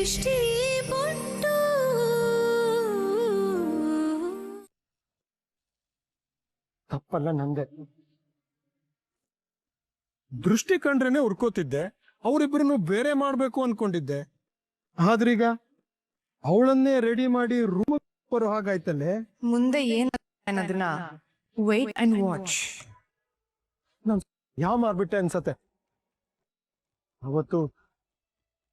ದೃಷ್ಟಿ ಬೊಟ್ಟು ತಪ್ಪಲ್ಲ ನಂದೆ. ದೃಷ್ಟಿ ಕಂಡ್ರೇನೆ ಉರ್ಕೋತಿದ್ದೆ, ಅವರಿಬ್ಬರನ್ನು ಬೇರೆ ಮಾಡ್ಬೇಕು ಅನ್ಕೊಂಡಿದ್ದೆ. ಆದ್ರೀಗ ಅವಳನ್ನೇ ರೆಡಿ ಮಾಡಿ ರೂಮ್ ಬರೋ ಹಾಗಾಯ್ತಲ್ಲೇ. ಮುಂದೆ ಏನದನ್ನ ವೇಟ್ ಅಂಡ್ ವಾಚ್. ನಾನ್ ಯಾವ ಮಾರ್ಬಿಟ್ಟೆ ಅನ್ಸತ್ತೆ. ಅವತ್ತು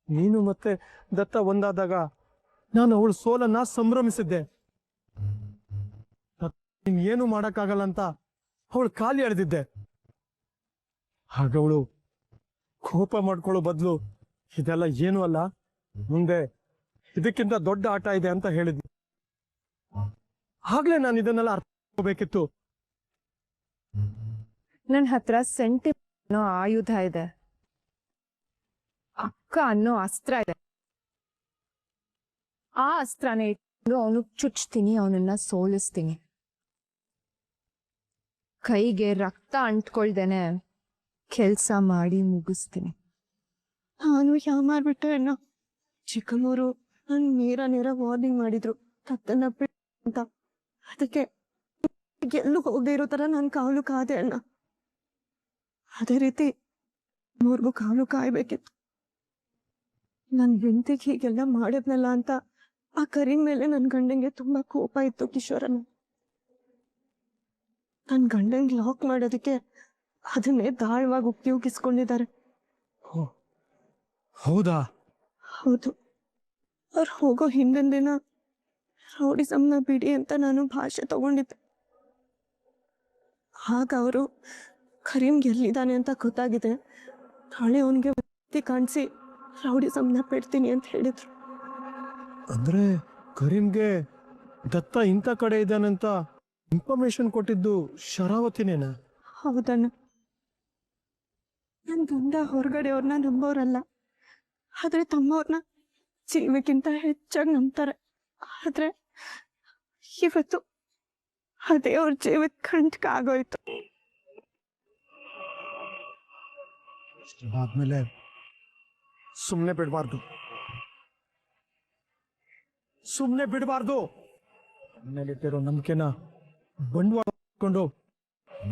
ನೀನು ಮತ್ತೆ ದತ್ತ ಒಂದಾದಾಗ ನಾನು ಅವಳ ಸೋಲನ್ನ ಸಂಭ್ರಮಿಸಿದ್ದೆ. ಏನು ಮಾಡಕ್ಕಾಗಲ್ಲ ಅಂತ ಅವಳು ಕಾಲಿ ಎಳೆದಿದ್ದೆ. ಹಾಗವಳು ಕೋಪ ಮಾಡ್ಕೊಳ್ಳೋ ಬದಲು ಇದೆಲ್ಲ ಏನು ಅಲ್ಲ, ಮುಂದೆ ಇದಕ್ಕಿಂತ ದೊಡ್ಡ ಆಟ ಇದೆ ಅಂತ ಹೇಳಿದ್ವಿ. ಆಗ್ಲೇ ನಾನು ಇದನ್ನೆಲ್ಲ ಅರ್ಥ ಮಾಡ್ಕೋಬೇಕಿತ್ತು. ನನ್ನ ಹತ್ರ ಸೆಂಟಿಮೆಂಟ್ ಅನ್ನೋ ಆಯುಧ ಇದೆ, ಅಕ್ಕ ಅನ್ನೋ ಅಸ್ತ್ರ ಇದೆ. ಆ ಅಸ್ತ್ರನೇ ಇಟ್ಟು ಅವನು ಚುಚ್ತೀನಿ, ಅವನನ್ನ ಸೋಲಿಸ್ತೀನಿ. ಕೈಗೆ ರಕ್ತ ಅಂಟ್ಕೊಳ್ದೇನೆ ಕೆಲ್ಸ ಮಾಡಿ ಮುಗಿಸ್ತೀನಿ. ನಾನು ಯಾವ ಮಾಡ್ಬಿಟ್ಟೆ ಅಣ್ಣ. ಚಿಕ್ಕಮ್ಮವರು ನನ್ ನೇರ ವಾರ್ನಿಂಗ್ ಮಾಡಿದ್ರು ತತ್ತನ್ನ ಬಿಟ್ಟು ಅಂತ. ಅದಕ್ಕೆ ಎಲ್ಲೂ ಹೋಗದೆ ಇರೋ ತರ ನಾನು ಕಾವಲು ಕಾದೆ ಅಣ್ಣ. ಅದೇ ರೀತಿ ಮೂರ್ಗೂ ಕಾವಲು ಕಾಯ್ಬೇಕಿತ್ತು. ನನ್ ಹೆಂಡತಿಗೆ ಹೀಗೆಲ್ಲ ಮಾಡಿದ್ನಲ್ಲ ಅಂತ ಆ ಕರೀಂ ಮೇಲೆ ನನ್ ಗಂಡಂಗೆ ತುಂಬಾ ಕೋಪ ಇತ್ತು ಕಿಶೋರನ. ನನ್ ಗಂಡಂಗೆ ಲಾಕ್ ಮಾಡೋದಕ್ಕೆ ಅದನ್ನೇ ದಾಳವಾಗಿ ಉಪಯೋಗಿಸ್ಕೊಂಡಿದ್ದಾರೆ. ಹೌದಾ? ಹೌದು. ಅವ್ರು ಹೋಗೋ ಹಿಂದಿನ ದಿನ ರೌಡಿಸಮ್ನ ಬಿಡಿ ಅಂತ ನಾನು ಭಾಷೆ ತಗೊಂಡಿದ್ದೆ. ಆಗ ಅವರು ಕರೀಂಗೆ ಎಲ್ಲಿದ್ದಾನೆ ಅಂತ ಗೊತ್ತಾಗಿದೆ, ನಾಳೆ ಅವನಿಗೆ ಕಾಣಿಸಿ ರೌಡಿಸಮ್ನ ಬಿಡ್ತೀನಿ ಅಂತ ಹೇಳಿದ್ರು. ಅಂದ್ರೆ ಕರೀಂಗೆ ದತ್ತ ಇಂಥ ಕಡೆ ಇದ್ದಾನಂತ ಇನ್ಫಾರ್ಮೇಶನ್ ಕೊಟ್ಟಿದ್ದು ಶರಾವತಿನೇನ? ಹೌದಣ್ಣ. ನನ್ನ ಗಂಡ ಹೊರಗಡೆಯವ್ರನ್ನ ನಂಬೋರಲ್ಲ, ಆದ್ರೆ ತಮ್ಮವ್ರನ್ನ ಜೀವಕ್ಕಿಂತ ಹೆಚ್ಚಾಗಿ ನಂಬ್ತಾರೆ. ಆದ್ರೆ ಇವತ್ತು ಅದೇ ಅವ್ರ ಜೀವಕ್ಕೆ ಕಂಟಕ ಆಗೋಯ್ತು. ಆದ್ಮೇಲೆ ಸುಮ್ಮನೆ ಬಿಡಬಾರ್ದು, ಸುಮ್ಮನೆ ಬಿಡಬಾರ್ದು. ಮೇಲಿಟ್ಟಿರೋ ನಂಬಿಕೆನ ಬಂಡವಾಳ ಹಾಕೊಂಡು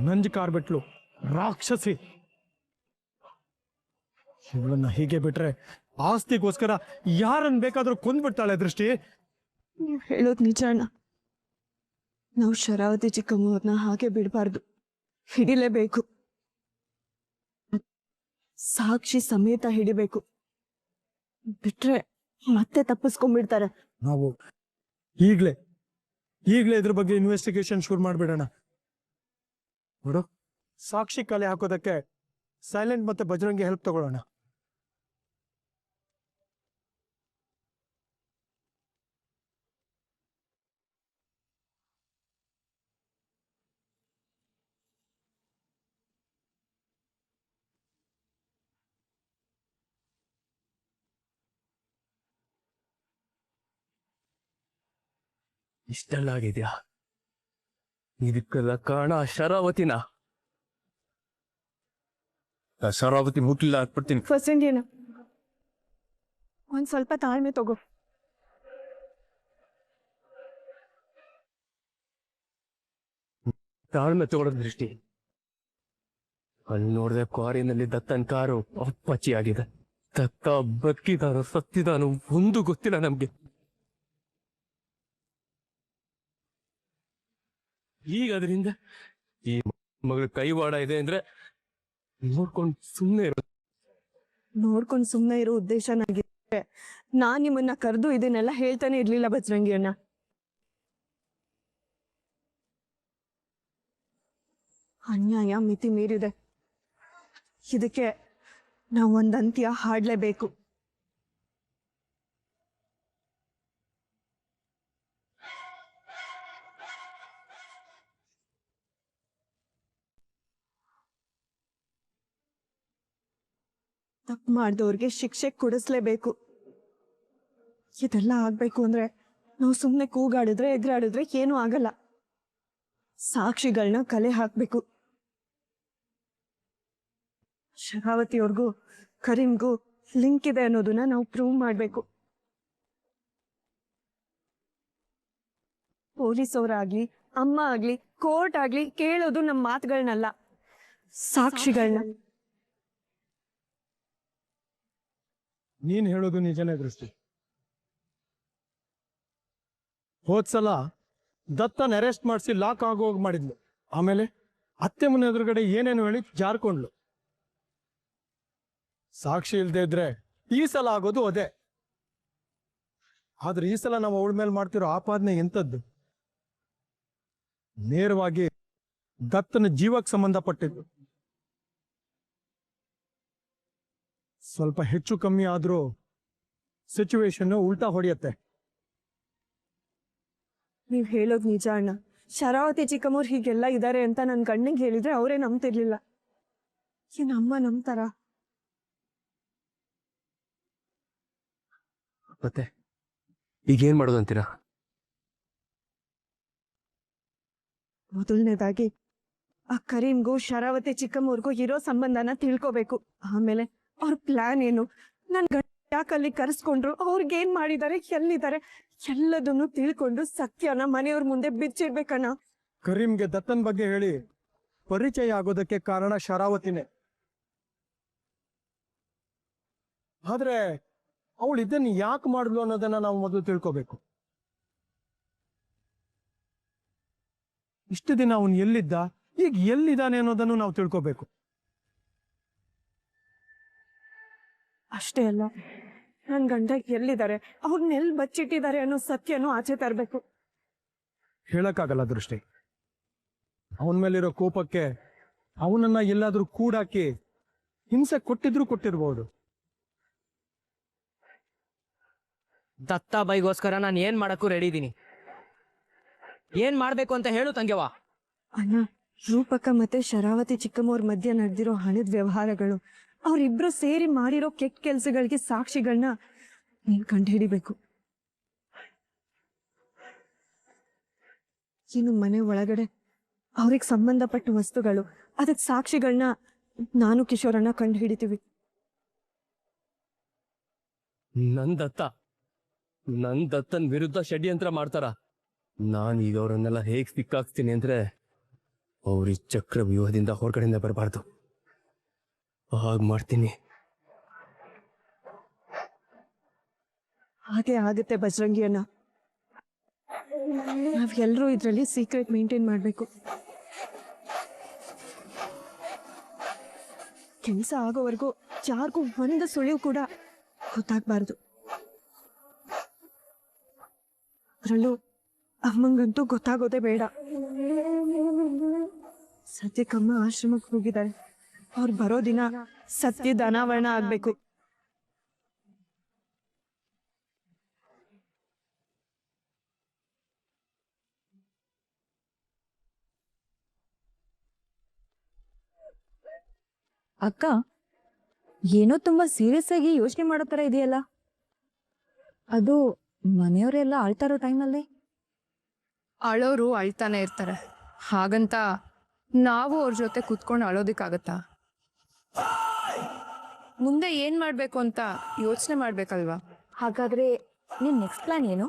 ನಂಜು ಕಾರ್ಬಿಟ್ಲು ರಾಕ್ಷಸಿ. ಇವಳನ್ನ ಹೀಗೆ ಬಿಟ್ರೆ ಆಸ್ತಿಗೋಸ್ಕರ ಯಾರನ್ನ ಬೇಕಾದ್ರೂ ಕೊಂದ್ಬಿಡ್ತಾಳೆ ದೃಷ್ಟಿ. ನೀವು ಹೇಳೋದು ನಿಜ ಅಣ್ಣ. ನಾವು ಶರಾವತಿ ಚಿಕ್ಕಮ್ಮವ್ರನ್ನ ಹಾಗೆ ಬಿಡಬಾರ್ದು, ಹಿಡಿಲೇಬೇಕು. ಸಾಕ್ಷಿ ಸಮೇತ ಹಿಡಿಬೇಕು, ಬಿಟ್ರೆ ಮತ್ತೆ ತಪ್ಪಿಸ್ಕೊಂಡ್ಬಿಡ್ತಾರೆ. ನಾವು ಈಗ್ಲೇ ಇದ್ರ ಬಗ್ಗೆ ಇನ್ವೆಸ್ಟಿಗೇಷನ್ ಶುರು ಮಾಡ್ಬಿಡೋಣ. ನೋಡು, ಸಾಕ್ಷಿ ಕಲೆ ಹಾಕೋದಕ್ಕೆ ಸೈಲೆಂಟ್ ಮತ್ತೆ ಬಜರಂಗಿ ಹೆಲ್ಪ್ ತಗೊಳ್ಳೋಣ. ಇಷ್ಟೆಲ್ಲ ಆಗಿದ್ಯಾ? ಇದಕ್ಕೆಲ್ಲ ಕಾರಣ ಶರಾವತಿನ. ಶರಾವತಿ ಮುಟ್ಲಿಲ್ಲ ಹಾಕ್ಬಿಡ್ತೀನಿ. ಫಸ್ಟ್ ಏನ ಒಂದ್ ಸ್ವಲ್ಪ ತಾಳ್ಮೆ ತಗೋ. ತಾಳ್ಮೆ ತಗೊಳ್ಳೋದು ದೃಷ್ಟಿ. ಅಲ್ಲಿ ನೋಡಿದೆ ಕ್ವಾರಿನಲ್ಲಿ ದತ್ತನ್ ಕಾರು ಅಪ್ಪಚ್ಚಿ ಆಗಿದೆ. ದತ್ತ ಬದುಕಿದಾನು ಸತ್ತಿದಾನು ಒಂದು ಗೊತ್ತಿಲ್ಲ ನಮ್ಗೆ. ಈಗ ಅದರಿಂದ ಈ ಮಗಳ ಕೈವಾಡ ಇದೆ ಅಂದ್ರೆ ನೋಡ್ಕೊಂಡು ಸುಮ್ಮನೆ ಇರೋದು. ನೋಡ್ಕೊಂಡು ಸುಮ್ಮನೆ ಇರೋ ಉದ್ದೇಶ ನನಗೆ. ನಾನ್ ನಿಮ್ಮನ್ನ ಕರೆದು ಇದನ್ನೆಲ್ಲ ಹೇಳ್ತಾನೆ ಇರ್ಲಿಲ್ಲ ಬಜರಂಗಿ ಅಣ್ಣ. ಅನ್ಯಾಯ ಮಿತಿ ಮೀರಿದೆ, ಇದಕ್ಕೆ ನಾವು ಒಂದ್ ಅಂತ್ಯ ಹಾಡ್ಲೇಬೇಕು. ತಪ್ಪು ಮಾಡಿದವ್ರಿಗೆ ಶಿಕ್ಷೆ ಕೊಡಿಸ್ಲೇಬೇಕು. ಇದೆಲ್ಲ ಆಗ್ಬೇಕು ಅಂದ್ರೆ ನಾವು ಸುಮ್ಮನೆ ಕೂಗಾಡಿದ್ರೆ ಎದುರಾಡಿದ್ರೆ ಏನೂ ಆಗಲ್ಲ. ಸಾಕ್ಷಿಗಳನ್ನ ಕಲೆ ಹಾಕ್ಬೇಕು. ಶರಾವತಿಯವ್ರಿಗೂ ಕರೀಂಗೂ ಲಿಂಕ್ ಇದೆ ಅನ್ನೋದನ್ನ ನಾವು ಪ್ರೂವ್ ಮಾಡ್ಬೇಕು. ಪೊಲೀಸ್ ಅವರಾಗ್ಲಿ ಅಮ್ಮ ಆಗ್ಲಿ ಕೋರ್ಟ್ ಆಗ್ಲಿ ಕೇಳೋದು ನಮ್ಮ ಮಾತುಗಳನ್ನಲ್ಲ, ಸಾಕ್ಷಿಗಳನ್ನ. ನೀನ್ ಹೇಳೋದು ನಿಜನೇ ದೃಷ್ಟಿ. ಹೋದ್ಸಲ ದತ್ತನ್ ಅರೆಸ್ಟ್ ಮಾಡಿಸಿ ಲಾಕ್ ಆಗೋಗ್ ಮಾಡಿದ್ಲು. ಆಮೇಲೆ ಅತ್ತೆ ಮನೆ ಎದುರುಗಡೆ ಏನೇನು ಹೇಳಿ ಜಾರ್ಕೊಂಡ್ಲು. ಸಾಕ್ಷಿ ಇಲ್ದೇ ಇದ್ರೆ ಈ ಸಲ ಆಗೋದು ಅದೇ. ಆದ್ರೆ ಈ ಸಲ ನಾವು ಅವಳ ಮೇಲೆ ಮಾಡ್ತಿರೋ ಆಪಾದನೆ ಎಂಥದ್ದು? ನೇರವಾಗಿ ದತ್ತನ ಜೀವಕ್ಕೆ ಸಂಬಂಧಪಟ್ಟಿದ್ದು. ಸ್ವಲ್ಪ ಹೆಚ್ಚು ಕಮ್ಮಿ ಆದ್ರೂ ಸಿಚುವೇಶನ್ ಉಲ್ಟಾ ಹೊಡೆಯತ್ತೆ. ನೀವ್ ಹೇಳೋದು ನಿಜ ಅಣ್ಣ. ಶರಾವತಿ ಚಿಕ್ಕಮ್ಮವ್ರು ಹೀಗೆಲ್ಲ ಇದಾರೆ ಅಂತ ನನ್ ಗಂಡಂಗೆ ಹೇಳಿದ್ರೆ ಅವರೇ ನಂಬ್ತಿರ್ಲಿಲ್ಲ. ಏನ್ ಅಮ್ಮ ನಂಬ್ತಾರ? ಮತ್ತೆ ಈಗೇನ್ ಮಾಡೋದು ಅಂತೀರಾ? ಮೊದಲನೇದಾಗಿ ಆ ಕರೀಮ್ಗೂ ಶರಾವತಿ ಚಿಕ್ಕಮ್ಮವ್ರಿಗೂ ಇರೋ ಸಂಬಂಧನ ತಿಳ್ಕೋಬೇಕು. ಆಮೇಲೆ ಅವ್ರ ಪ್ಲಾನ್ ಏನು, ನನ್ ಗಂಡ ಯಾಕಲ್ಲಿ ಕರೆಸ್ಕೊಂಡ್ರು, ಅವ್ರಿಗೇನ್ ಮಾಡಿದ್ದಾರೆ, ಎಲ್ಲಿದ್ದಾರೆ, ಎಲ್ಲದನ್ನು ತಿಳ್ಕೊಂಡು ಸತ್ಯನ ಮನೆಯವ್ರ ಮುಂದೆ ಬಿಚ್ಚಿಡ್ಬೇಕಣ್ಣ. ಕರೀಂಗೆ ದತ್ತನ್ ಬಗ್ಗೆ ಹೇಳಿ ಪರಿಚಯ ಆಗೋದಕ್ಕೆ ಕಾರಣ ಶರಾವತಿನೇ. ಆದ್ರೆ ಅವಳು ಇದನ್ನ ಯಾಕೆ ಮಾಡಿದ್ಲು ಅನ್ನೋದನ್ನ ನಾವು ಮೊದಲು ತಿಳ್ಕೋಬೇಕು. ಇಷ್ಟು ದಿನ ಅವನು ಎಲ್ಲಿದ್ದ, ಈಗ ಎಲ್ಲಿದ್ದಾನೆ ಅನ್ನೋದನ್ನು ನಾವು ತಿಳ್ಕೋಬೇಕು. ಅಷ್ಟೇ ಅಲ್ಲ, ನನ್ ಗಂಡ ಎಲ್ಲಿದ್ದಾರೆ, ಅವ್ರನ್ನೆಲ್ ಬಚ್ಚಿಟ್ಟಿದ್ದಾರೆ ಅನ್ನೋ ಸತ್ಯನೂ ಆಚೆ ತರ್ಬೇಕು. ಹೇಳಕ್ಕಾಗಲ್ಲ ದೃಷ್ಟಿ. ಅವನ ಮೇಲಿರೋ ಕೋಪಕ್ಕೆ ಅವನನ್ನ ಎಲ್ಲಾದ್ರೂ ಕೂಡಾಕಿ ಹಿಂಸೆ ಕೊಟ್ಟಿರ್ಬೋದು. ದತ್ತ ಬೈಗೋಸ್ಕರ ನಾನು ಏನ್ ಮಾಡಕ್ಕೂ ರೆಡಿ ಇದೀನಿ. ಏನ್ ಮಾಡ್ಬೇಕು ಅಂತ ಹೇಳು ತಂಗ್ಯವ. ಅಣ್ಣ, ರೂಪಕ ಮತ್ತೆ ಶರಾವತಿ ಚಿಕ್ಕಮ್ಮವ್ರ ಮಧ್ಯೆ ನಡೆದಿರೋ ಹಣದ ವ್ಯವಹಾರಗಳು, ಅವ್ರಿಬ್ರು ಸೇರಿ ಮಾಡಿರೋ ಕೆಟ್ಟ ಕೆಲ್ಸಗಳಿಗೆ ಸಾಕ್ಷಿಗಳನ್ನ ನೀನ್ ಕಂಡುಹಿಡಿಬೇಕು. ಇನ್ನು ಮನೆ ಒಳಗಡೆ ಅವ್ರಿಗೆ ಸಂಬಂಧಪಟ್ಟ ವಸ್ತುಗಳು, ಅದಕ್ಕೆ ಸಾಕ್ಷಿಗಳನ್ನ ನಾನು ಕಿಶೋರನ್ನ ಕಂಡು ಹಿಡಿತೀವಿ. ನನ್ ದತ್ತನ್ ವಿರುದ್ಧ ಷಡ್ಯಂತ್ರ ಮಾಡ್ತಾರ. ನಾನೀಗ ಅವರನ್ನೆಲ್ಲ ಹೇಗ್ ಸಿಕ್ಕಾಕ್ತೀನಿ ಅಂದ್ರೆ ಅವ್ರ ಚಕ್ರ ವ್ಯೂಹದಿಂದ ಹೊರಗಡೆಯಿಂದ ಬರಬಾರ್ದು. ಹಾಗೆ ಮಾಡ್ತೀನಿ. ಹಾಗೆ ಆಗುತ್ತೆ ಬಜರಂಗಿಯನ್ನ. ನಾವೆಲ್ಲರೂ ಇದ್ರಲ್ಲಿ ಸೀಕ್ರೆಟ್ ಮೇಂಟೈನ್ ಮಾಡ್ಬೇಕು. ಕೆಲಸ ಆಗೋವರೆಗೂ ಯಾರಿಗೂ ಒಂದು ಸುಳಿವು ಕೂಡ ಗೊತ್ತಾಗ್ಬಾರ್ದು. ಅದರಲ್ಲೂ ಅಮ್ಮಂಗಂತೂ ಗೊತ್ತಾಗೋದೇ ಬೇಡ. ಸದ್ಯಕ್ಕಮ್ಮ ಆಶ್ರಮಕ್ಕೆ ಹೋಗಿದ್ದಾರೆ. ಅವ್ರು ಬರೋ ದಿನ ಸತ್ಯದ ಅನಾವರಣ ಆಗ್ಬೇಕು. ಅಕ್ಕ, ಏನೋ ತುಂಬಾ ಸೀರಿಯಸ್ ಆಗಿ ಯೋಚನೆ ಮಾಡೋ ತರ ಇದೆಯಲ್ಲ. ಅದು ಮನೆಯವರೆಲ್ಲ ಆಳ್ತಾ ಇರೋ ಟೈಮಲ್ಲಿ? ಅಳೋರು ಅಳ್ತಾನೆ ಇರ್ತಾರೆ, ಹಾಗಂತ ನಾವು ಅವ್ರ ಜೊತೆ ಕುತ್ಕೊಂಡು ಅಳೋದಿಕ್ಕಾಗತ್ತಾ? ಮುಂದೆ ಏನ್ ಮಾಡ್ಬೇಕು ಅಂತ ಯೋಚನೆ ಮಾಡ್ಬೇಕಲ್ವಾ? ಹಾಗಾದ್ರೆ ನಿನ್ ನೆಕ್ಸ್ಟ್ ಪ್ಲಾನ್ ಏನು?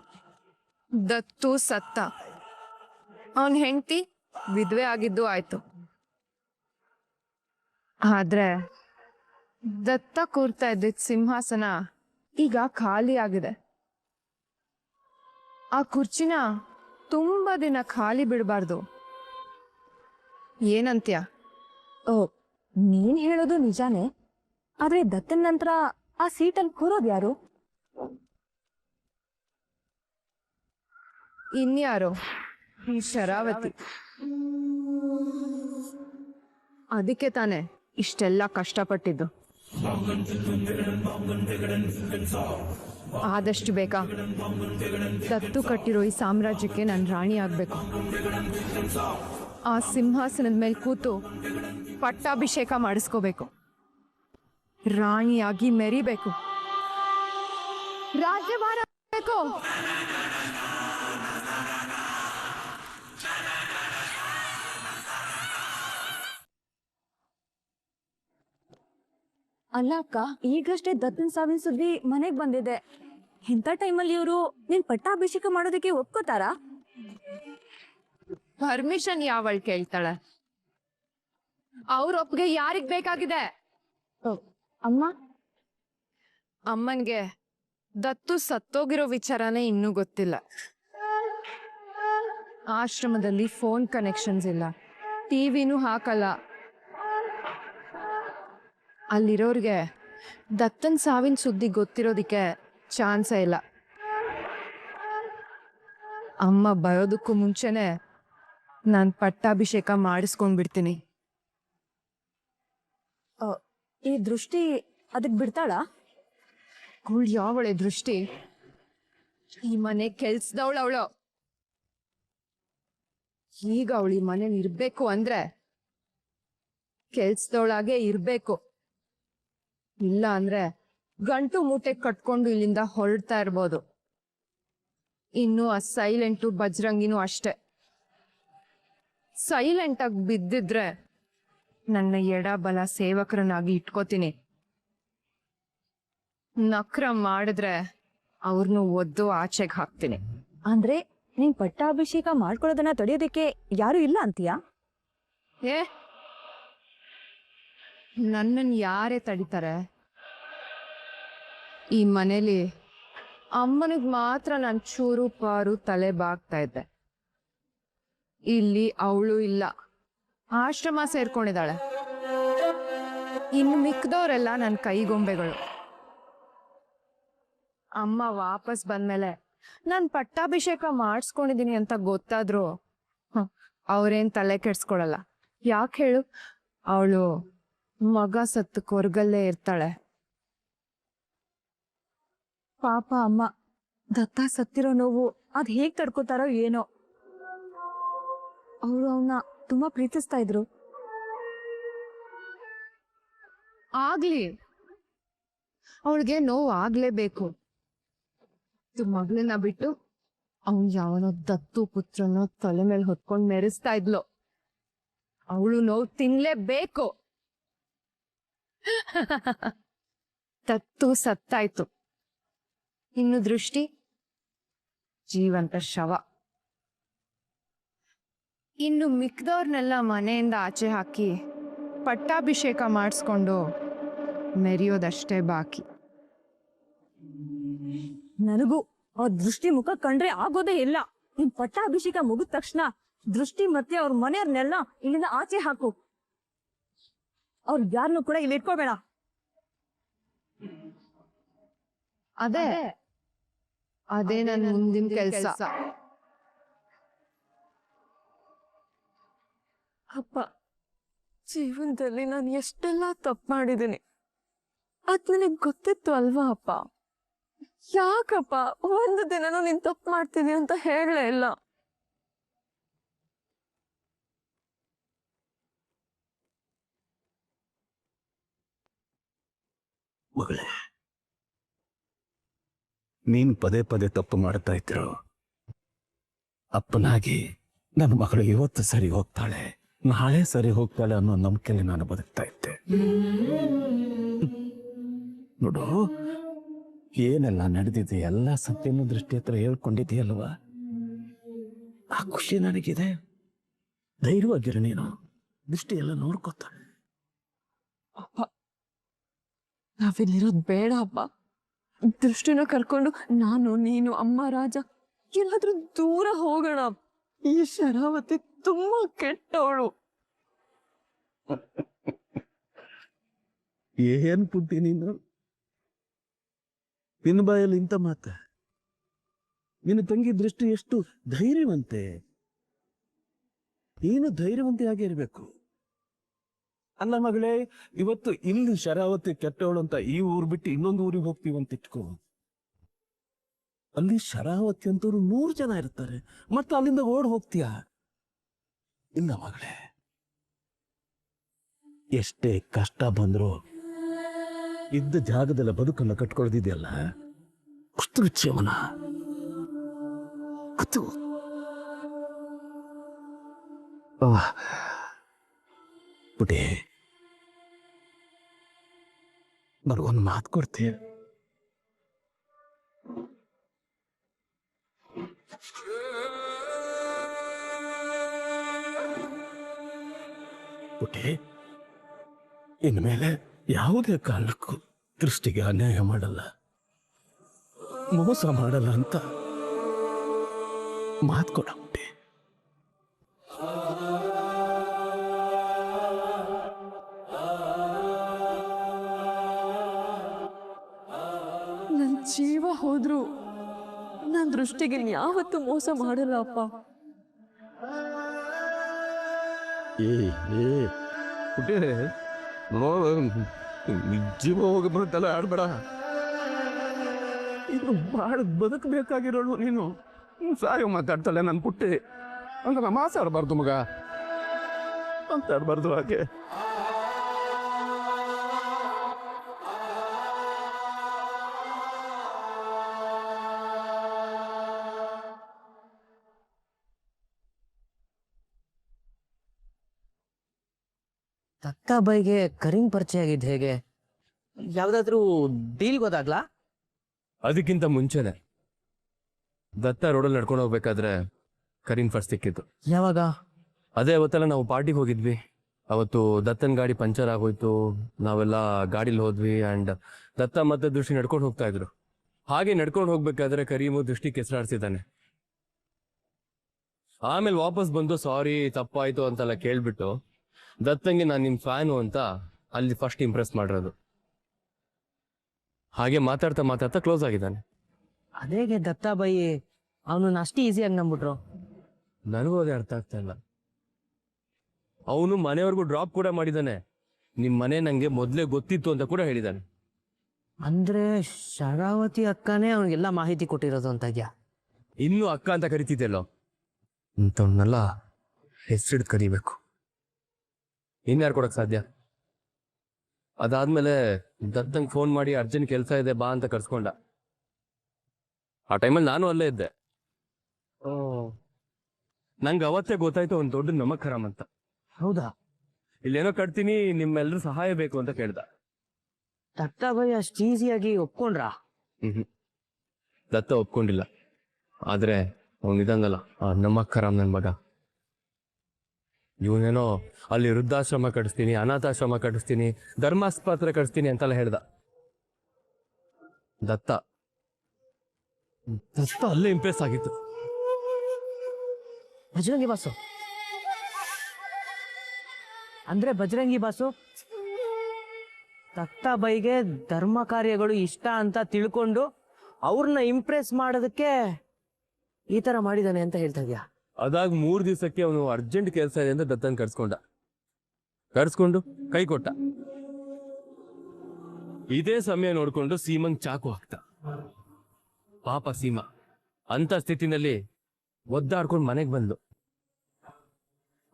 ದತ್ತು ಸತ್ತ, ಅವನ್ ಹೆಂಡತಿ ವಿಧವೆ ಆಗಿದ್ದು ಆಯ್ತು. ಆದ್ರೆ ದತ್ತ ಕೂರ್ತಾ ಇದ್ದಿದ್ ಸಿಂಹಾಸನ ಈಗ ಖಾಲಿ ಆಗಿದೆ. ಆ ಕುರ್ಚಿನ ತುಂಬಾ ದಿನ ಖಾಲಿ ಬಿಡಬಾರ್ದು. ಏನಂತ್ಯ? ಓ, ನೀನ್ ಹೇಳೋದು ನಿಜಾನೇ. ಆದ್ರೆ ದತ್ತನ್ ನಂತರ ಆ ಸೀಟಲ್ಲಿ ಕೂರೋದು ಯಾರು? ಇನ್ಯಾರೋ, ಈ ಶರಾವತಿ. ಅದಕ್ಕೆ ತಾನೆ ಇಷ್ಟೆಲ್ಲ ಕಷ್ಟಪಟ್ಟಿದ್ದು. ಆದಷ್ಟು ಬೇಗ ದತ್ತು ಕಟ್ಟಿರೋ ಈ ಸಾಮ್ರಾಜ್ಯಕ್ಕೆ ನಾನು ರಾಣಿ ಆಗ್ಬೇಕು. ಆ ಸಿಂಹಾಸನದ ಮೇಲೆ ಕೂತು ಪಟ್ಟಾಭಿಷೇಕ ಮಾಡಿಸ್ಕೋಬೇಕು. ರಾಣಿಯಾಗಿ ಮೆರಿಬೇಕು. ರಾಜ್ಯಭಾರ ಬೇಕು. ಅಲ್ಲ ಅಕ್ಕ, ಈಗಷ್ಟೇ ದತ್ತನ್ ಸಾವಿನ ಸುದ್ದಿ ಮನೆಗ್ ಬಂದಿದೆ. ಇಂಥ ಟೈಮಲ್ಲಿ ಇವರು ನಿನ್ ಪಟ್ಟಾಭಿಷೇಕ ಮಾಡೋದಕ್ಕೆ ಒಪ್ಕೋತಾರಾ? ಪರ್ಮಿಷನ್ ಯಾವಳು ಕೇಳ್ತಾಳೆ? ಅವ್ರ ಒಪ್ಪಿಗೆ ಯಾರಿಗ್ ಬೇಕಾಗಿದೆ? ಅಮ್ಮ ಅಮ್ಮನ್ಗೆ ದತ್ತು ಸತ್ತೋಗಿರೋ ವಿಚಾರನೇ ಇನ್ನೂ ಗೊತ್ತಿಲ್ಲ. ಆಶ್ರಮದಲ್ಲಿ ಫೋನ್ ಕನೆಕ್ಷನ್ಸ್ ಇಲ್ಲ, ಟಿವಿನೂ ಹಾಕಲ್ಲ. ಅಲ್ಲಿರೋರ್ಗೆ ದತ್ತನ್ ಸಾವಿನ ಸುದ್ದಿ ಗೊತ್ತಿರೋದಿಕ್ಕೆ ಚಾನ್ಸೇ ಇಲ್ಲ. ಅಮ್ಮ ಬರೋದಕ್ಕೂ ಮುಂಚೆನೆ ನಾನು ಪಟ್ಟಾಭಿಷೇಕ ಮಾಡಿಸ್ಕೊಂಡ್ಬಿಡ್ತೀನಿ. ಈ ದೃಷ್ಟಿ ಅದಕ್ ಬಿಡ್ತಾಳ? ಅವಳು ಯಾವಳೆ ದೃಷ್ಟಿ? ಈ ಮನೆ ಕೆಲ್ಸದವಳು. ಈಗ ಅವಳು ಈ ಮನೇಲಿ ಇರ್ಬೇಕು ಅಂದ್ರೆ ಕೆಲ್ಸದವಳಾಗೆ ಇರ್ಬೇಕು. ಇಲ್ಲ ಅಂದ್ರೆ ಗಂಟು ಮೂಟೆ ಕಟ್ಕೊಂಡು ಇಲ್ಲಿಂದ ಹೊರಡ್ತಾ ಇರ್ಬೋದು. ಇನ್ನು ಆ ಸೈಲೆಂಟು ಬಜರಂಗಿನೂ ಅಷ್ಟೆ. ಸೈಲೆಂಟ್ ಆಗಿ ಬಿದ್ದಿದ್ರೆ ನನ್ನ ಎಡಬಲ ಸೇವಕರನ್ನಾಗಿ ಇಟ್ಕೋತೀನಿ. ನಕ್ರ ಮಾಡಿದ್ರೆ ಅವ್ರನ್ನು ಒದ್ದು ಆಚೆಗೆ ಹಾಕ್ತೀನಿ. ಅಂದ್ರೆ ನೀನ್ ಪಟ್ಟಾಭಿಷೇಕ ಮಾಡ್ಕೊಳ್ಳೋದನ್ನ ತಡೆಯೋದಕ್ಕೆ ಯಾರು ಇಲ್ಲ ಅಂತೀಯಾ? ಏ, ನನ್ನನ್ನು ಯಾರೇ ತಡಿತಾರೆ? ಈ ಮನೇಲಿ ಅಮ್ಮನಿಗೆ ಮಾತ್ರ ನಾನು ಚೂರು ಪಾರು ತಲೆ ಬಾಗ್ತಾ ಇದ್ದೆ. ಇಲ್ಲಿ ಅವಳು ಇಲ್ಲ, ಆಶ್ರಮ ಸೇರ್ಕೊಂಡಿದ್ದಾಳೆ. ಇನ್ನು ಮಿಕ್ಕದವರೆಲ್ಲ ನನ್ನ ಕೈಗೊಂಬೆಗಳು. ಅಮ್ಮ ವಾಪಸ್ ಬಂದ್ಮೇಲೆ ನಾನು ಪಟ್ಟಾಭಿಷೇಕ ಮಾಡಿಸ್ಕೊಂಡಿದ್ದೀನಿ ಅಂತ ಗೊತ್ತಾದ್ರು ಅವ್ರೇನ್ ತಲೆ ಕೆಡ್ಸ್ಕೊಳಲ್ಲ. ಯಾಕೆ ಹೇಳು? ಅವಳು ಮಗ ಸತ್ತು ಕೊರಗಲ್ಲೇ ಇರ್ತಾಳೆ. ಪಾಪ ಅಮ್ಮ, ದತ್ತ ಸತ್ತಿರೋ ನೋವು ಅದ್ ಹೇಗ್ ತಡ್ಕೋತಾರೋ ಏನೋ. ಅವರು ಅವನ್ನ ತುಂಬಾ ಪ್ರೀತಿಸ್ತಾ ಇದ್ರು. ಆಗ್ಲಿ, ಅವಳಿಗೆ ನೋವು ಆಗ್ಲೇಬೇಕು. ಮಗಳನ್ನ ಬಿಟ್ಟು ಅವನ್ ಯಾವನೋ ದತ್ತು ಪುತ್ರನೋ ತಲೆ ಮೇಲೆ ಹೊತ್ಕೊಂಡ್ ಮೆರೆಸ್ತಾ ಇದ್ಲು. ಅವಳು ನೋವು ತಿನ್ಲೇಬೇಕು. ದತ್ತು ಸತ್ತಾಯ್ತು, ಇನ್ನು ದೃಷ್ಟಿ ಜೀವಂತ ಶವ. ಇನ್ನು ಮಿಕ್ದವ್ರನ್ನೆಲ್ಲ ಮನೆಯಿಂದ ಆಚೆ ಹಾಕಿ ಪಟ್ಟಾಭಿಷೇಕ ಮಾಡಿಸ್ಕೊಂಡು ಮೆರೆಯೋದಷ್ಟೇ ಬಾಕಿ. ನನಗೂ ಆ ದೃಷ್ಟಿ ಮುಖ ಕಂಡ್ರೆ ಆಗೋದೇ ಇಲ್ಲ. ನಿನ್ ಪಟ್ಟಾಭಿಷೇಕ ಮುಗಿದ ತಕ್ಷಣ ದೃಷ್ಟಿ ಮತ್ತೆ ಅವ್ರ ಮನೆಯವ್ರನ್ನೆಲ್ಲ ಇಲ್ಲಿಂದ ಆಚೆ ಹಾಕು. ಅವ್ರ ಯಾರನ್ನು ಕೂಡ ಇಲ್ಲಿ ಇಟ್ಕೋಬೇಡ. ಅದೇ ಅದೇ ನನ್ನ ಮುಂದಿನ ಕೆಲಸ. ಅಪ್ಪ, ಜೀವನದಲ್ಲಿ ನಾನು ಎಷ್ಟೆಲ್ಲ ತಪ್ಪು ಮಾಡಿದ್ದೀನಿ, ಅದ್ ನನಗೆ ಗೊತ್ತಿತ್ತು ಅಲ್ವಾ ಅಪ್ಪ? ಯಾಕಪ್ಪ ಒಂದು ದಿನನೂ ನೀನ್ ತಪ್ಪು ಮಾಡ್ತೀನಿ ಅಂತ ಹೇಳಲೇ ಇಲ್ಲ? ಮಗಳೇ, ನೀನ್ ಪದೇ ಪದೇ ತಪ್ಪು ಮಾಡ್ತಾ ಇದ್ರು. ಅಪ್ಪನಾಗಿ ನನ್ನ ಮಗಳು ಇವತ್ತು ಸರಿ ಹೋಗ್ತಾಳೆ, ನಾಳೆ ಸರಿ ಹೋಗ್ತಾಳೆ ಅನ್ನೋ ನಂಬಿಕೆಯಲ್ಲಿ ನಾನು ಬದುಕ್ತಾ ಇದ್ದೆ. ನೋಡು, ಏನೆಲ್ಲ ನಡೆದಿದೆ ಎಲ್ಲ ಸತ್ಯನ ದೃಷ್ಟಿ ಹತ್ರ ಹೇಳ್ಕೊಂಡಿದೆಯಲ್ವಾ, ಆ ಖುಷಿ ನನಗಿದೆ. ಧೈರ್ಯವಾಗಿರು, ನೀನು ದೃಷ್ಟಿ ಎಲ್ಲ ನೋಡ್ಕೊತಾಳೆ. ಅಪ್ಪ, ನಾವಿಲ್ಲಿರೋದು ಬೇಡ ಅಪ್ಪ. ದೃಷ್ಟಿನ ಕರ್ಕೊಂಡು ನಾನು, ನೀನು, ಅಮ್ಮ, ರಾಜ ಎಲ್ಲಾದ್ರೂ ದೂರ ಹೋಗೋಣ. ಈ ಶರಾವತಿ ತುಂಬಾ ಕೆಟ್ಟವಳು. ಏನ್ ಪುಟ್ಟಿ ನೀನು, ನಿನ್ನ ಬಾಯಲ್ಲಿ ಇಂಥ ಮಾತ? ನಿನ್ನ ತಂಗಿ ದೃಷ್ಟಿ ಎಷ್ಟು ಧೈರ್ಯವಂತೆ. ನೀನು ಧೈರ್ಯವಂತಿಯಾಗಿ ಇರಬೇಕು. ಅಲ್ಲ ಮಗಳೇ, ಇವತ್ತು ಇಲ್ಲಿ ಶರಾವತಿ ಕೆಟ್ಟವಳು ಅಂತ ಈ ಊರು ಬಿಟ್ಟು ಇನ್ನೊಂದು ಊರಿಗೆ ಹೋಗ್ತೀವಂತ ಇಟ್ಕೋ. ಅಲ್ಲಿ ಶರಾವತಿ ಅಂತವ್ರು 100 ಜನ ಇರ್ತಾರೆ, ಮತ್ತೆ ಅಲ್ಲಿಂದ ಓಡ್ ಹೋಗ್ತೀಯ? ಇಲ್ಲ ಮಗಳೇ, ಎಷ್ಟೇ ಕಷ್ಟ ಬಂದ್ರು ಇದ್ದ ಜಾಗದಲ್ಲ ಬದುಕನ್ನ ಕಟ್ಕೊಳ್ದಿದೆಯಲ್ಲ, ಅಷ್ಟು ಜೀವನ. ಅದು ಪುಟಿ, ನನಗೊಂದು ಮಾತು ಕೊಡ್ತೀಯ? ಪುಟಿ, ಇನ್ಮೇಲೆ ಯಾವುದೇ ಕಾರಣಕ್ಕೂ ದೃಷ್ಟಿಗೆ ಅನ್ಯಾಯ ಮಾಡಲ್ಲ, ಮೋಸ ಮಾಡಲ್ಲ ಅಂತ ಮಾತು ಕೊಡ ಪುಟಿ. ನನ್ ಜೀವ ಹೋದ್ರು ನನ್ ದೃಷ್ಟಿಗೆ ಯಾವತ್ತೂ ಮೋಸ ಮಾಡಲ್ಲ ಅಪ್ಪ. ಪುಟಿ, ಜೀವ ಹೋಗಿ ಬರುತ್ತಲ್ಲ, ಆಡ್ಬೇಡ. ಇದು ಬಹಳ ಬದುಕಬೇಕಾಗಿರೋಳು ನೀನು. ಸಾರಿ ಮಾತಾಡ್ತಾಳೆ ನನ್ನ ಪುಟ್ಟಿ ಅಂತ ಮಾತಾಡಬಾರ್ದು ಮಗ, ಮಾತಾಡಬಾರ್ದು ಹಾಗೆ. ದತ್ತಾಬಾಯಿಗೆ ಕರೀಂ ಪರಿಚಯ ಆಗಿದ್ದು ಹೇಗೆ? ಯಾವ್ದಾದ್ರೂ ಡೀಲ್ ಗೊತ್ತಾಗ್ಲಾ? ಅದಕ್ಕಿಂತ ಮುಂಚೆನೆ ದತ್ತ ರೋಡಲ್ಲಿ ನಡ್ಕೊಂಡು ಹೋಗ್ಬೇಕಾದ್ರೆ ಕರೀಂ ಫಸ್ಟ್ ಸಿಕ್ಕಿತ್ತು. ಯಾವಾಗ? ಅದೇ ಅವತ್ತೆಲ್ಲ ನಾವು ಪಾರ್ಟಿಗೆ ಹೋಗಿದ್ವಿ. ಅವತ್ತು ದತ್ತನ್ ಗಾಡಿ ಪಂಚರ್ ಆಗೋಯ್ತು. ನಾವೆಲ್ಲ ಗಾಡಿಲಿ ಹೋದ್ವಿ ಅಂಡ್ ದತ್ತ ಮತ್ತೆ ದೃಷ್ಟಿ ನಡ್ಕೊಂಡು ಹೋಗ್ತಾ ಇದ್ರು. ಹಾಗೆ ನಡ್ಕೊಂಡು ಹೋಗ್ಬೇಕಾದ್ರೆ ಕರೀಮು ದೃಷ್ಟಿ ಕೆಸರಾಡ್ಸಿದ್ದಾನೆ. ಆಮೇಲೆ ವಾಪಸ್ ಬಂದು ಸಾರಿ ತಪ್ಪಾಯ್ತು ಅಂತೆಲ್ಲ ಕೇಳ್ಬಿಟ್ಟು ದತ್ತಂಗೆ ನಾನು ನಿಮ್ ಫ್ಯಾನು ಅಂತ ಅಲ್ಲಿ ಫಸ್ಟ್ ಇಂಪ್ರೆಸ್ ಮಾಡಿರೋದು. ಹಾಗೆ ಮಾತಾಡ್ತಾ ಮಾತಾಡ್ತಾ ಕ್ಲೋಸ್ ಆಗಿದ್ದಾನೆ. ಅದೇಗೆ ದತ್ತಾಬಾಯಿ ಅವನನ್ನ ಅಷ್ಟು ಈಸಿಯಾಗಿ ನಂಬಿಟ್ರು? ನನಗೂ ಅದೇ ಅರ್ಥ ಆಗ್ತಾ ಇಲ್ಲ. ಅವನು ಮನೆಯವ್ರಿಗೂ ಡ್ರಾಪ್ ಕೂಡ ಮಾಡಿದ್ದಾನೆ. ನಿಮ್ ಮನೆ ನಂಗೆ ಮೊದ್ಲೇ ಗೊತ್ತಿತ್ತು ಅಂತ ಕೂಡ ಹೇಳಿದ್ದಾನೆ. ಅಂದ್ರೆ ಶರಾವತಿ ಅಕ್ಕನೇ ಅವನಿಗೆಲ್ಲ ಮಾಹಿತಿ ಕೊಟ್ಟಿರೋದು ಅಂತ ಇದ್ಯಾ? ಇನ್ನು ಅಕ್ಕ ಅಂತ ಕರಿತಿದ್ದೆಲ್ಲೋ, ಇಂಥವನ್ನೆಲ್ಲ ಹೆಸರಿಡ್ ಕರಿಬೇಕು. ಇನ್ಯಾರು ಕೊಡಕ್ ಸಾಧ್ಯ? ಅದಾದ್ಮೇಲೆ ದತ್ತಂಗೆ ಫೋನ್ ಮಾಡಿ ಅರ್ಜೆಂಟ್ ಕೆಲಸ ಇದೆ ಬಾ ಅಂತ ಕರ್ಸ್ಕೊಂಡ. ಆ ಟೈಮಲ್ಲಿ ನಾನು ಅಲ್ಲೇ ಇದ್ದೆ. ನಂಗೆ ಅವತ್ತೇ ಗೊತ್ತಾಯ್ತು ಒಂದು ದೊಡ್ಡ ನಮಕ್ ಹರಾಮ್ ಅಂತ. ಹೌದಾ? ಇಲ್ಲೇನೋ ಕಟ್ತೀನಿ, ನಿಮ್ಮೆಲ್ಲರೂ ಸಹಾಯ ಬೇಕು ಅಂತ ಕೇಳ್ದ. ದತ್ತಾಬಾಯಿ ಅಷ್ಟು ಈಸಿಯಾಗಿ ಒಪ್ಕೊಂಡ್ರಾ? ದತ್ತ ಒಪ್ಕೊಂಡಿಲ್ಲ. ಆದ್ರೆ ಅವನಿದಂಗಲ್ಲ, ಆ ನಮಕ್ ಹರಾಮ್ ನನ್ ಮಗ. ಇವನೇನೋ ಅಲ್ಲಿ ವೃದ್ಧಾಶ್ರಮ ಕಟ್ಟಿಸ್ತೀನಿ, ಅನಾಥಾಶ್ರಮ ಕಟ್ಟಿಸ್ತೀನಿ, ಧರ್ಮಾಸ್ಪತ್ರೆ ಕಟ್ಟಿಸ್ತೀನಿ ಅಂತೆಲ್ಲ ಹೇಳ್ದ. ದತ್ತ ಅಲ್ಲೇ ಇಂಪ್ರೆಸ್ ಆಗಿತ್ತು. ಬಜರಂಗಿ ಬಾಸು ಅಂದ್ರೆ ಬಜರಂಗಿ ಬಾಸು ದತ್ತಾಬಾಯಿಗೆ ಧರ್ಮ ಕಾರ್ಯಗಳು ಇಷ್ಟ ಅಂತ ತಿಳ್ಕೊಂಡು ಅವ್ರನ್ನ ಇಂಪ್ರೆಸ್ ಮಾಡೋದಕ್ಕೆ ಈ ತರ ಮಾಡಿದಾನೆ ಅಂತ ಹೇಳ್ತಾ ಇದ್ಯಾ? ಅದಾಗ 3 ದಿವಸಕ್ಕೆ ಅವನು ಅರ್ಜೆಂಟ್ ಕೆಲಸ ಇದೆ ಅಂತ ದತ್ತನ್ ಕರ್ಸ್ಕೊಂಡು ಕೈ ಕೊಟ್ಟ. ಇದೇ ಸಮಯ ನೋಡ್ಕೊಂಡು ಸೀಮಂಗ್ ಚಾಕು ಹಾಕ್ತ. ಪಾಪ ಸೀಮಾ ಅಂತ ಸ್ಥಿತಿನಲ್ಲಿ ಒದ್ದಾಡ್ಕೊಂಡು ಮನೆಗೆ ಬಂದ್ಲು.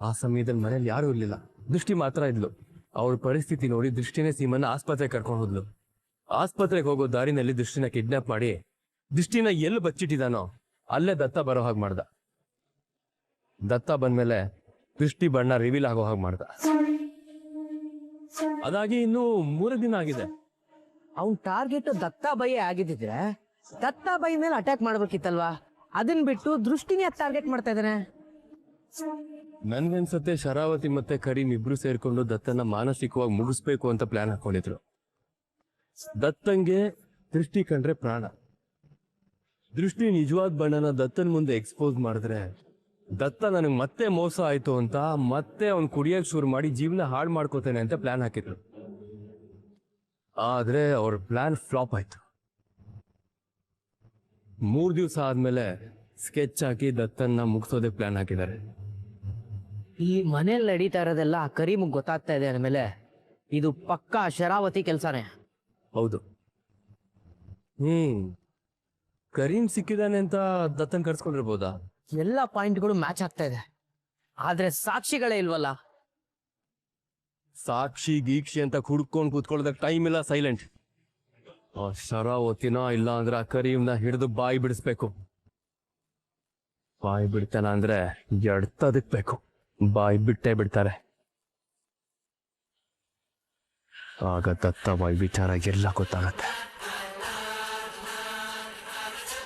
ಆ ಸಮಯದಲ್ಲಿ ಮನೇಲಿ ಯಾರು ಇರ್ಲಿಲ್ಲ, ದೃಷ್ಟಿ ಮಾತ್ರ ಇದ್ಲು. ಅವಳ ಪರಿಸ್ಥಿತಿ ನೋಡಿ ದೃಷ್ಟಿನೇ ಸೀಮನ್ನ ಆಸ್ಪತ್ರೆಗೆ ಕರ್ಕೊಂಡು ಹೋದ್ಲು. ಆಸ್ಪತ್ರೆಗೆ ಹೋಗೋ ದಾರಿನಲ್ಲಿ ದೃಷ್ಟಿನ ಕಿಡ್ನಾಪ್ ಮಾಡಿ ದೃಷ್ಟಿನ ಎಲ್ಲಿ ಬಚ್ಚಿಟ್ಟಿದಾನೋ ಅಲ್ಲೇ ದತ್ತ ಬರೋ ಹಾಗೆ ಮಾಡ್ದ. ದತ್ತ ಬಂದ್ಮೇಲೆ ದೃಷ್ಟಿ ಬಣ್ಣ ರಿವೀಲ್ ಆಗೋ ಹಾಗೆ ಮಾಡ್ದ. ಅದಾಗಿ ಇನ್ನು 3 ದಿನ ಆಗಿದೆ. ಅವ್ನ್ ಟಾರ್ಗೆಟ್ ದತ್ತಾಬಾಯಿ ಆಗಿದ್ದಿದ್ರೆ ದತ್ತಾಬಾಯಿ ಮೇಲೆ ಅಟ್ಯಾಕ್ ಮಾಡ್ಬೇಕಿತ್ತಲ್ವಾ? ಅದನ್ ಬಿಟ್ಟು ದೃಷ್ಟಿನೇ ಟಾರ್ಗೆಟ್ ಮಾಡ್ತಾ ಇದ್ದಾನೆ. ನನ್ಗನ್ಸತ್ತೆ ಶರಾವತಿ ಮತ್ತೆ ಕರೀಂ ಇಬ್ರು ಸೇರ್ಕೊಂಡು ದತ್ತನ ಮಾನಸಿಕವಾಗಿ ಮುಗಿಸ್ಬೇಕು ಅಂತ ಪ್ಲಾನ್ ಹಾಕೊಂಡಿದ್ರು. ದತ್ತಂಗೆ ದೃಷ್ಟಿ ಕಂಡ್ರೆ ಪ್ರಾಣ. ದೃಷ್ಟಿ ನಿಜವಾದ ಬಣ್ಣನ ದತ್ತನ್ ಮುಂದೆ ಎಕ್ಸ್ಪೋಸ್ ಮಾಡಿದ್ರೆ ದತ್ತ ನನಗೆ ಮತ್ತೆ ಮೋಸ ಆಯ್ತು ಅಂತ ಮತ್ತೆ ಅವ್ನು ಕುಡಿಯಕ್ ಶುರು ಮಾಡಿ ಜೀವನ ಹಾಳು ಮಾಡ್ಕೋತಾನೆ ಅಂತ ಪ್ಲಾನ್ ಹಾಕಿದ್ರು. ಆದ್ರೆ ಅವ್ರ ಪ್ಲಾನ್ ಫ್ಲಾಪ್ ಆಯ್ತು. 3 ದಿವಸ ಆದ್ಮೇಲೆ ಸ್ಕೆಚ್ ಹಾಕಿ ದತ್ತನ್ನ ಮುಗಿಸೋದೇ ಪ್ಲಾನ್ ಹಾಕಿದ್ದಾರೆ. ಈ ಮನೇಲಿ ನಡೀತಾ ಇರೋದೆಲ್ಲ ಕರೀಮ್ಗ್ ಗೊತ್ತಾಗ್ತಾ ಇದೆ ಅಂದ್ಮೇಲೆ ಇದು ಪಕ್ಕಾ ಶರಾವತಿ ಕೆಲ್ಸಾನೇ. ಹೌದು. ಕರೀಂ ಸಿಕ್ಕಿದಾನೆ ಅಂತ ದತ್ತನ್ ಕರ್ಸ್ಕೊಂಡಿರ್ಬೋದಾ? ಎಲ್ಲ ಪಾಯಿಂಟ್ಗಳು ಮ್ಯಾಚ್ ಆಗ್ತಾ ಇದೆ, ಆದ್ರೆ ಸಾಕ್ಷಿಗಳೇ ಇಲ್ವಲ್ಲ. ಸಾಕ್ಷಿ ಗೀಕ್ಷಿ ಅಂತ ಹುಡ್ಕೊಂಡು ಕೂತ್ಕೊಳ್ಳೋದಕ್ಕೆ ಟೈಮ್ ಇಲ್ಲ. ಸೈಲೆಂಟ್. ಶರಾವತಿನ ಇಲ್ಲ ಅಂದ್ರೆ ಆ ಕರೀಂನ ಹಿಡಿದು ಬಾಯಿ ಬಿಡಿಸ್ಬೇಕು. ಬಾಯಿ ಬಿಡ್ತಾನ ಅಂದ್ರೆ ಎಡ್ತದಕ್ ಬೇಕು. ಬಾಯಿ ಬಿಟ್ಟೇ ಬಿಡ್ತಾರೆ. ಆಗ ದತ್ತ ಬಾಯಿ ವಿಚಾರ ಎಲ್ಲ ಗೊತ್ತಾಗತ್ತೆ.